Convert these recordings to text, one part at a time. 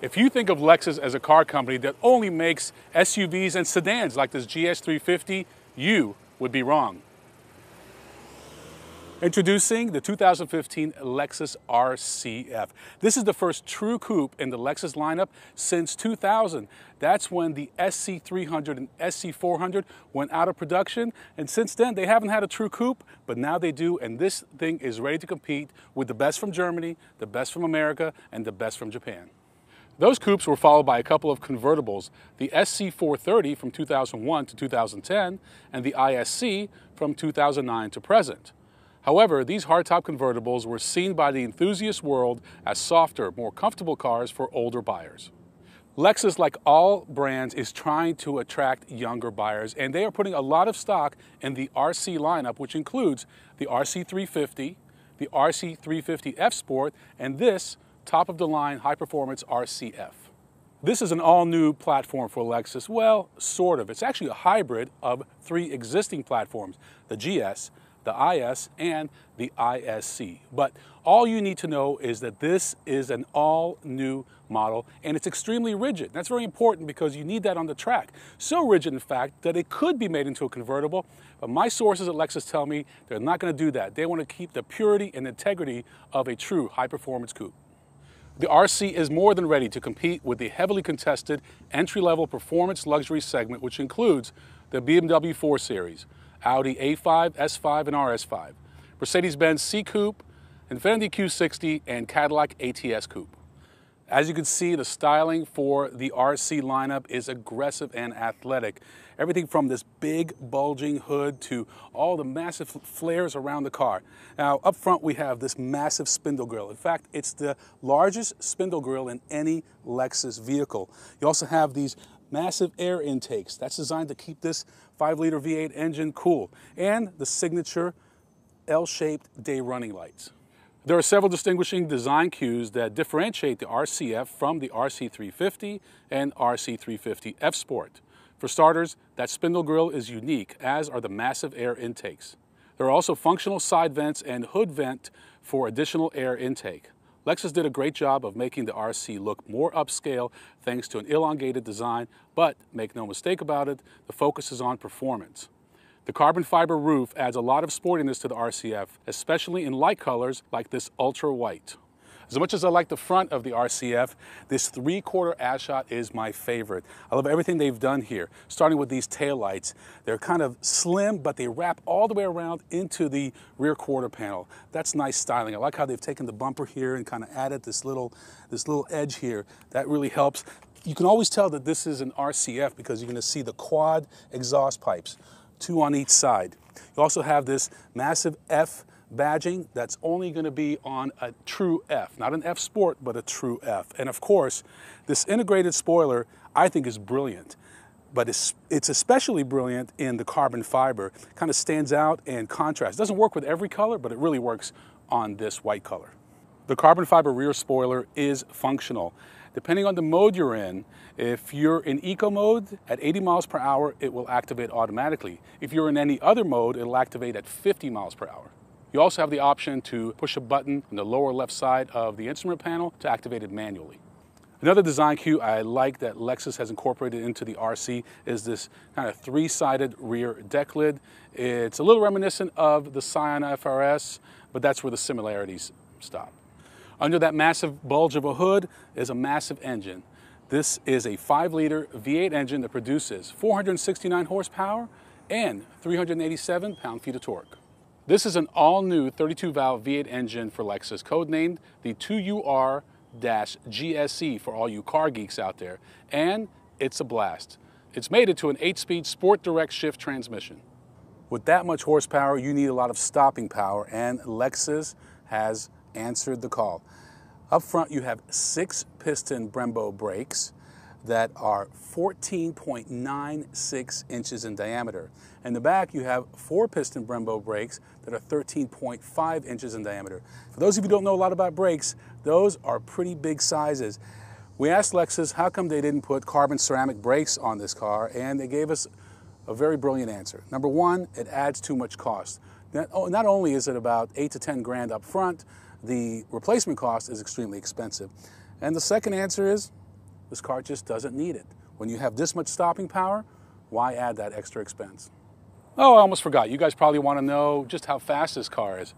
If you think of Lexus as a car company that only makes SUVs and sedans like this GS350, you would be wrong. Introducing the 2015 Lexus RCF. This is the first true coupe in the Lexus lineup since 2000. That's when the SC300 and SC400 went out of production, and since then they haven't had a true coupe, but now they do, and this thing is ready to compete with the best from Germany, the best from America, and the best from Japan. Those coupes were followed by a couple of convertibles, the SC430 from 2001 to 2010, and the ISC from 2009 to present. However, these hardtop convertibles were seen by the enthusiast world as softer, more comfortable cars for older buyers. Lexus, like all brands, is trying to attract younger buyers, and they are putting a lot of stock in the RC lineup, which includes the RC350, the RC350 F Sport, and this top-of-the-line high-performance RCF. This is an all-new platform for Lexus. Well, sort of. It's actually a hybrid of three existing platforms, the GS, the IS, and the ISC. But all you need to know is that this is an all-new model, and it's extremely rigid. That's very important because you need that on the track. So rigid, in fact, that it could be made into a convertible, but my sources at Lexus tell me they're not going to do that. They want to keep the purity and integrity of a true high-performance coupe. The RC is more than ready to compete with the heavily contested entry-level performance luxury segment, which includes the BMW 4 Series, Audi A5, S5, and RS5, Mercedes-Benz C-Coupe, Infiniti Q60, and Cadillac ATS Coupe. As you can see, the styling for the RC lineup is aggressive and athletic. Everything from this big bulging hood to all the massive flares around the car. Now, up front we have this massive spindle grille. In fact, it's the largest spindle grille in any Lexus vehicle. You also have these massive air intakes. That's designed to keep this 5-liter V8 engine cool. And the signature L-shaped day running lights. There are several distinguishing design cues that differentiate the RCF from the RC350 and RC350 F Sport. For starters, that spindle grille is unique, as are the massive air intakes. There are also functional side vents and hood vent for additional air intake. Lexus did a great job of making the RC look more upscale thanks to an elongated design, but make no mistake about it, the focus is on performance. The carbon fiber roof adds a lot of sportiness to the RCF, especially in light colors like this ultra white. As much as I like the front of the RCF, this 3/4 ass shot is my favorite. I love everything they've done here, starting with these taillights. They're kind of slim, but they wrap all the way around into the rear quarter panel. That's nice styling. I like how they've taken the bumper here and kind of added this little edge here. That really helps. You can always tell that this is an RCF because you're going to see the quad exhaust pipes, 2 on each side. You also have this massive F badging that's only going to be on a true F, not an F Sport, but a true F. And of course, this integrated spoiler I think is brilliant, but it's especially brilliant in the carbon fiber. Kind of stands out and contrasts. Doesn't work with every color, but it really works on this white color. The carbon fiber rear spoiler is functional. Depending on the mode you're in, if you're in eco mode at 80 miles per hour, it will activate automatically. If you're in any other mode, it'll activate at 50 miles per hour. You also have the option to push a button on the lower left side of the instrument panel to activate it manually. Another design cue I like that Lexus has incorporated into the RC is this kind of 3-sided rear deck lid. It's a little reminiscent of the Scion FRS, but that's where the similarities stop. Under that massive bulge of a hood is a massive engine. This is a 5-liter V8 engine that produces 469 horsepower and 387 pound-feet of torque. This is an all-new 32-valve V8 engine for Lexus, codenamed the 2UR-GSE for all you car geeks out there, and it's a blast. It's mated to an 8-speed Sport Direct Shift transmission. With that much horsepower, you need a lot of stopping power, and Lexus has answered the call. Up front, you have 6-piston Brembo brakes that are 14.96 inches in diameter. In the back, you have 4-piston Brembo brakes that are 13.5 inches in diameter. For those of you who don't know a lot about brakes, those are pretty big sizes. We asked Lexus how come they didn't put carbon ceramic brakes on this car, and they gave us a very brilliant answer. Number one, it adds too much cost. Not only is it about 8 to 10 grand up front, the replacement cost is extremely expensive. And the second answer is This car just doesn't need it. When you have this much stopping power, why add that extra expense? Oh, I almost forgot. You guys probably want to know just how fast this car is.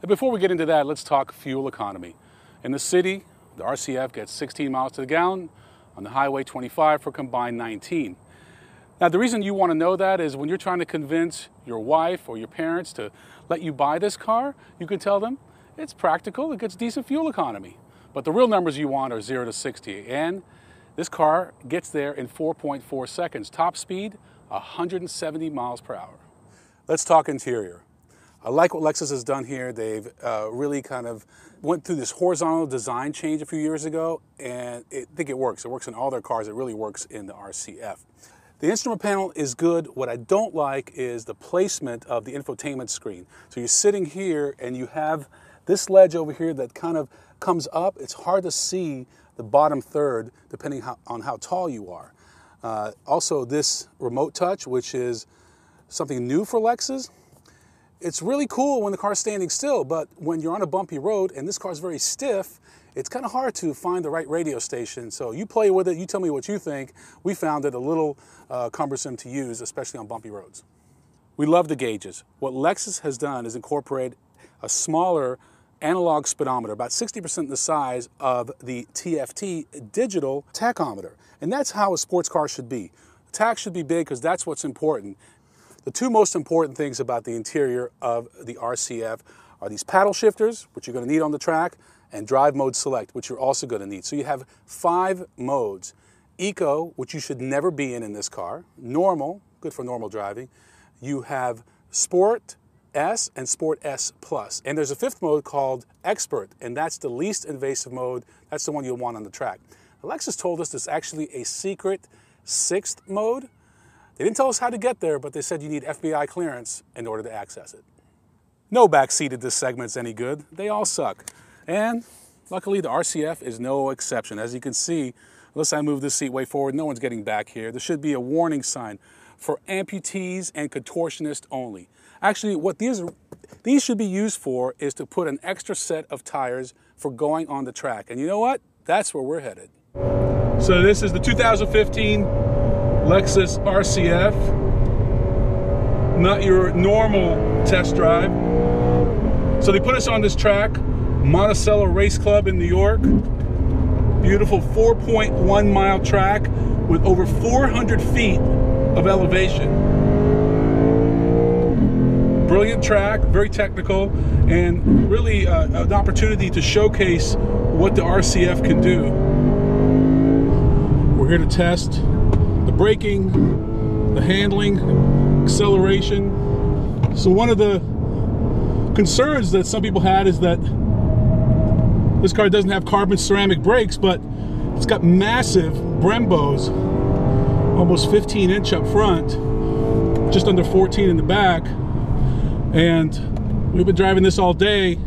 And before we get into that, let's talk fuel economy. In the city, the RCF gets 16 miles to the gallon. On the highway, 25 for a combined 19. Now, the reason you want to know that is when you're trying to convince your wife or your parents to let you buy this car, you can tell them it's practical, it gets decent fuel economy. But the real numbers you want are 0 to 60. And this car gets there in 4.4 seconds. Top speed, 170 miles per hour. Let's talk interior. I like what Lexus has done here. They've really kind of went through this horizontal design change a few years ago, and I think it works. It works in all their cars. It really works in the RCF. The instrument panel is good. What I don't like is the placement of the infotainment screen. So you're sitting here and you have this ledge over here that kind of comes up. It's hard to see the bottom third depending on how tall you are. Also this remote touch, which is something new for Lexus. It's really cool when the car's standing still, but when you're on a bumpy road and this car's very stiff, it's kind of hard to find the right radio station. So you play with it, you tell me what you think. We found it a little cumbersome to use, especially on bumpy roads. We love the gauges. What Lexus has done is incorporate a smaller analog speedometer, about 60% the size of the TFT digital tachometer. And that's how a sports car should be. The tach should be big because that's what's important. The two most important things about the interior of the RCF are these paddle shifters, which you're going to need on the track, and drive mode select, which you're also going to need. So you have 5 modes. Eco, which you should never be in this car. Normal, good for normal driving. You have Sport S and Sport S Plus. And there's a 5th mode called Expert, and that's the least invasive mode. That's the one you'll want on the track. Lexus told us there's actually a secret 6th mode. They didn't tell us how to get there, but they said you need FBI clearance in order to access it. No backseat at this segment's any good. They all suck. And luckily the RCF is no exception. As you can see, unless I move this seat way forward, no one's getting back here. There should be a warning sign for amputees and contortionists only. Actually, what these should be used for is to put an extra set of tires for going on the track. And you know what? That's where we're headed. So this is the 2015 Lexus RCF, not your normal test drive. So they put us on this track, Monticello Race Club in New York. Beautiful 4.1 mile track with over 400 feet of elevation. Brilliant track, very technical, and really an opportunity to showcase what the RCF can do. We're here to test the braking, the handling, acceleration. So one of the concerns that some people had is that this car doesn't have carbon ceramic brakes, but it's got massive Brembos, almost 15-inch up front, just under 14 in the back. And we've been driving this all day,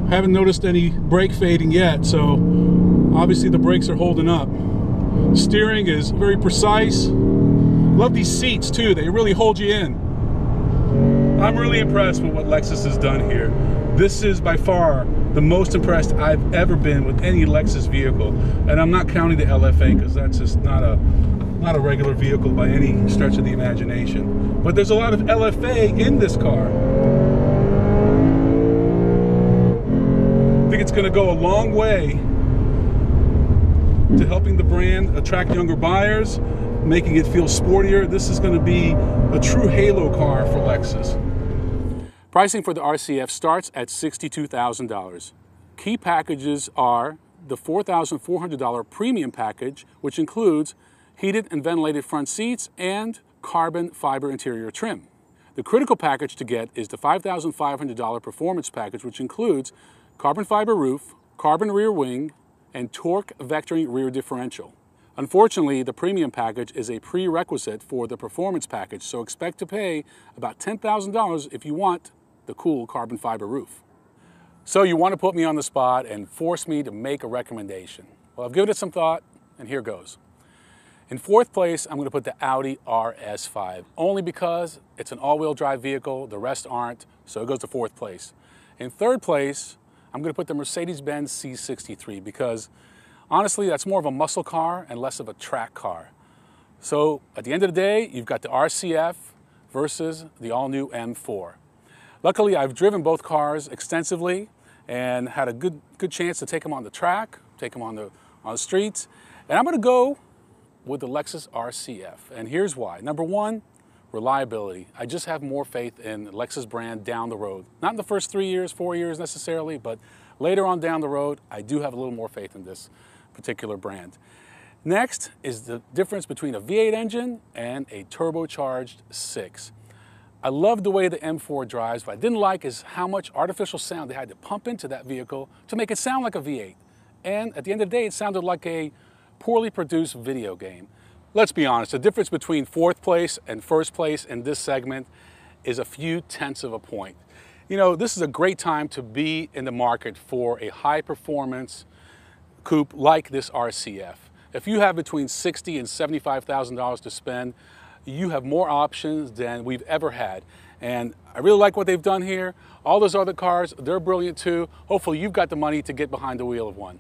haven't noticed any brake fading yet, so obviously the brakes are holding up. Steering is very precise. Love these seats too, they really hold you in. I'm really impressed with what Lexus has done here. This is by far the most impressed I've ever been with any Lexus vehicle. And I'm not counting the LFA because that's just not a regular vehicle by any stretch of the imagination. But there's a lot of LFA in this car. I think it's going to go a long way to helping the brand attract younger buyers, making it feel sportier. This is going to be a true halo car for Lexus. Pricing for the RCF starts at $62,000. Key packages are the $4,400 premium package, which includes heated and ventilated front seats and carbon fiber interior trim. The critical package to get is the $5,500 performance package, which includes carbon fiber roof, carbon rear wing, and torque vectoring rear differential. Unfortunately, the premium package is a prerequisite for the performance package, so expect to pay about $10,000 if you want the cool carbon fiber roof. So you want to put me on the spot and force me to make a recommendation. Well, I've given it some thought, and here goes. In 4th place, I'm going to put the Audi RS5, only because it's an all-wheel drive vehicle, the rest aren't, so it goes to 4th place. In 3rd place, I'm going to put the Mercedes-Benz C63 because Honestly, that's more of a muscle car and less of a track car. So at the end of the day, you've got the RCF versus the all-new M4. Luckily, I've driven both cars extensively and had a good chance to take them on the track, take them on the streets. And I'm going to go with the Lexus RCF. And here's why. Number one, reliability. I just have more faith in the Lexus brand down the road. Not in the first 3 years, 4 years necessarily, but later on down the road, I do have a little more faith in this particular brand. Next is the difference between a V8 engine and a turbocharged 6. I love the way the M4 drives. What I didn't like is how much artificial sound they had to pump into that vehicle to make it sound like a V8. And at the end of the day, it sounded like a poorly produced video game. Let's be honest, the difference between fourth place and first place in this segment is a few tenths of a point. You know, this is a great time to be in the market for a high performance coupe like this RCF. If you have between $60,000 and $75,000 to spend, you have more options than we've ever had. And I really like what they've done here. All those other cars, they're brilliant too. Hopefully you've got the money to get behind the wheel of one.